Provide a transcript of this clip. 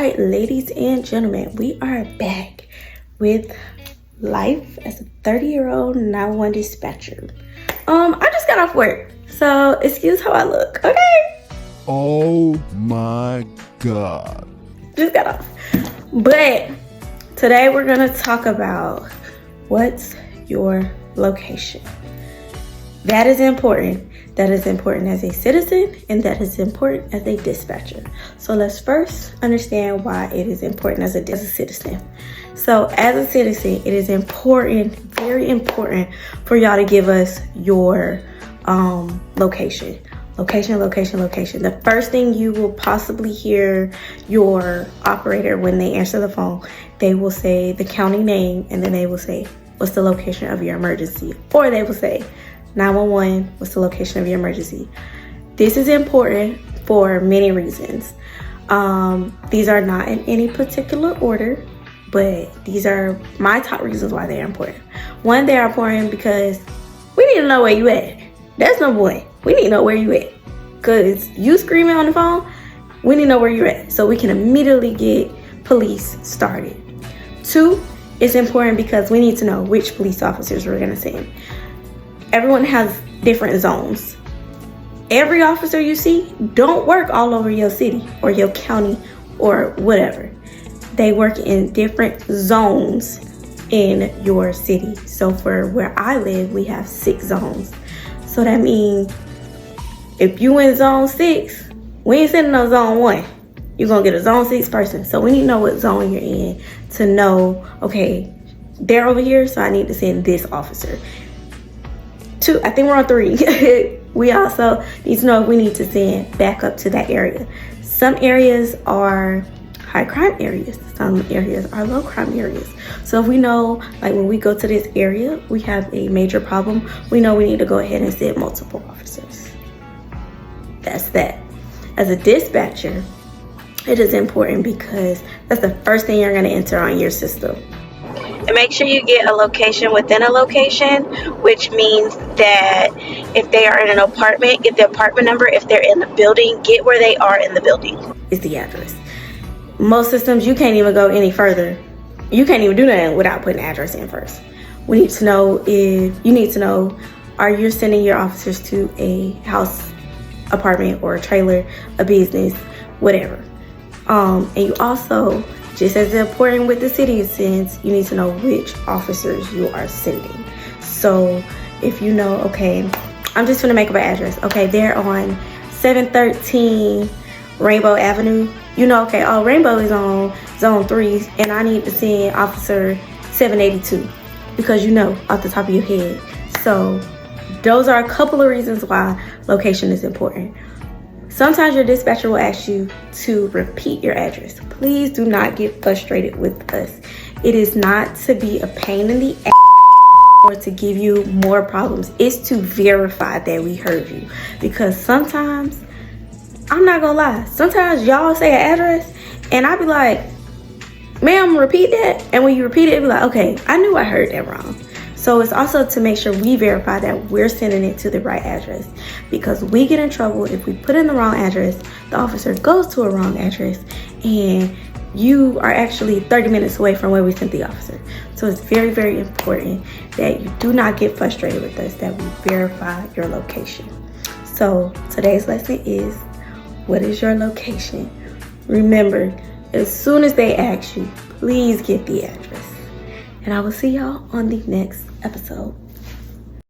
right, ladies and gentlemen, we are back with life as a 30-year-old 911 dispatcher. I just got off work, so excuse how I look, okay? Oh my God. Just got off. But today we're gonna talk about what's your location. That is important. That is important as a citizen, and that is important as a dispatcher. So let's first understand why it is important as a citizen. So as a citizen, it is important, very important, for y'all to give us your location. Location. The first thing you will possibly hear your operator when they answer the phone, they will say the county name, and then they will say, what's the location of your emergency? Or they will say, 911, what's the location of your emergency? This is important for many reasons. These are not in any particular order, but these are my top reasons why they're important. One, they're important because we need to know where you at. That's number one. We need to know where you at. Because you screaming on the phone, we need to know where you're at so we can immediately get police started. Two, it's important because we need to know which police officers we're gonna send. Everyone has different zones. Every officer you see don't work all over your city or your county or whatever. They work in different zones in your city. So for where I live, we have 6 zones. So that means if you in zone 6, we ain't sending no zone 1. You're gonna get a zone 6 person. So we need to know what zone you're in to know, okay, they're over here, so I need to send this officer. 2, I think we're on 3. We also need to know if we need to send back up to that area. Some areas are high crime areas. Some areas are low crime areas. So if we know, like when we go to this area, we have a major problem, we know we need to go ahead and send multiple officers. That's that. As a dispatcher, it is important because that's the first thing you're gonna enter on your system. And make sure you get a location within a location, which means that if they are in an apartment, get the apartment number. If they're in the building, get where they are in the building. Is the address. Most systems, you can't even go any further. You can't even do that without putting the address in first. We need to know are you sending your officers to a house, apartment, or a trailer, a business, whatever. And you also, just as important with the city, since you need to know which officers you are sending. So if you know, okay, I'm just gonna make up an address. Okay, they're on 713 Rainbow Avenue. You know, okay, Rainbow is on zone 3, and I need to send officer 782 because you know off the top of your head. So those are a couple of reasons why location is important. Sometimes your dispatcher will ask you to repeat your address. Please do not get frustrated with us. It is not to be a pain in the ass or to give you more problems. It's to verify that we heard you. Because sometimes, I'm not gonna lie, sometimes y'all say an address and I be like, ma'am, repeat that. And when you repeat it be like, okay, I knew I heard that wrong. So it's also to make sure we verify that we're sending it to the right address, because we get in trouble if we put in the wrong address, the officer goes to a wrong address, and you are actually 30 minutes away from where we sent the officer. So it's very, very important that you do not get frustrated with us, that we verify your location. So today's lesson is, what is your location? Remember, as soon as they ask you, please get the address. And I will see y'all on the next episode.